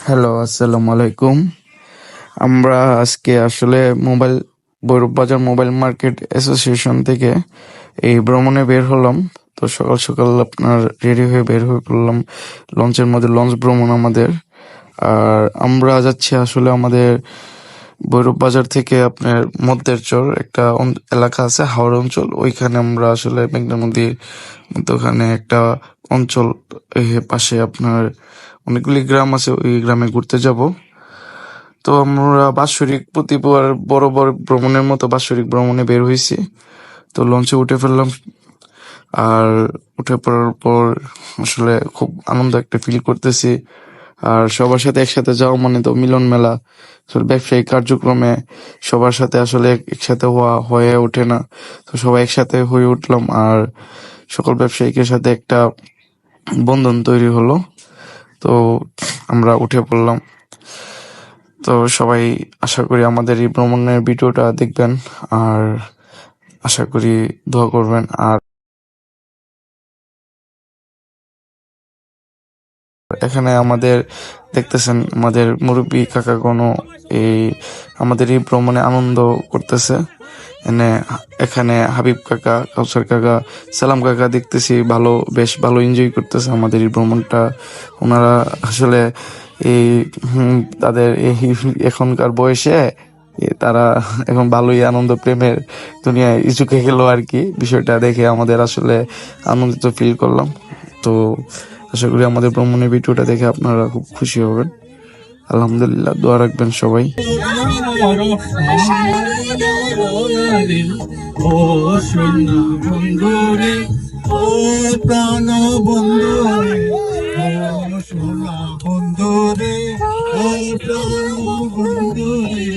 Hello, আসসালামু আলাইকুম। আমরা আজকে আসলে ভৈরব বাজার মোবাইল মার্কেট অ্যাসোসিয়েশন থেকে এই ভ্রমণে বের হলাম। তো সকাল সকাল আপনার রেডি হয়ে বের হয়ে পড়লাম লঞ্চের মধ্যে, লঞ্চ ভ্রমণ আমাদের। আর আমরা যাচ্ছি আসলে আমাদের ভৈরব বাজার থেকে আপনার মধ্যের চর একটা এলাকা আছে, হাওড় অঞ্চল। ওইখানে আমরা আসলে মেঘনা নদীর মধ্যে ওখানে একটা অঞ্চল, পাশে আপনার অনেকগুলি গ্রাম আছে, ওই গ্রামে ঘুরতে যাব। তো আমরা বাৎসরিক প্রতিবার বড় বড় ভ্রমণের মতো বাৎসরিক ভ্রমণে বের হয়েছি। তো লঞ্চে উঠে ফেললাম। আর উঠে পড়ার পর আসলে খুব আনন্দ একটা ফিল করতেছি। আর সবার সাথে একসাথে যাওয়া মানে তো মিলন মেলা। আসলে ব্যবসায়িক কার্যক্রমে সবার সাথে আসলে একসাথে হয়ে ওঠে না। তো সবাই একসাথে হয়ে উঠলাম, আর সকল ব্যবসায়িকের সাথে একটা বন্ধন তৈরি হলো। তো আমরা উঠে পড়লাম। তো সবাই আশা করি আমাদের এই ভ্রমণের ভিডিওটা দেখবেন, আর আশা করি দোয়া করবেন। আর এখানে আমাদের দেখতেছেন আমাদের মুরব্বী কাকাগণও এই আমাদের এই ভ্রমণে আনন্দ করতেছে। এখানে হাবিব কাকা, কাউসার কাকা, সালাম কাকা দেখতেছি বেশ ভালো এনজয় করতেছে আমাদের এই ভ্রমণটা। ওনারা আসলে এই তাদের এই এখনকার বয়সে তারা এখন ভালোই আনন্দ প্রেমের দুনিয়ায় ঝুঁকে গেল আর কি। বিষয়টা দেখে আমাদের আসলে আনন্দিত ফিল করলাম। তো আশা করি আমাদের ভ্রমণের ভিডিওটা দেখে আপনারা খুব খুশি হবেন। আলহামদুলিল্লাহ, দোয়া রাখবেন সবাই। ও সোনা বন্ধু রে, ও প্রাণ বন্ধু রে, ও সোনা বন্ধু রে, ও প্রাণ বন্ধু রে।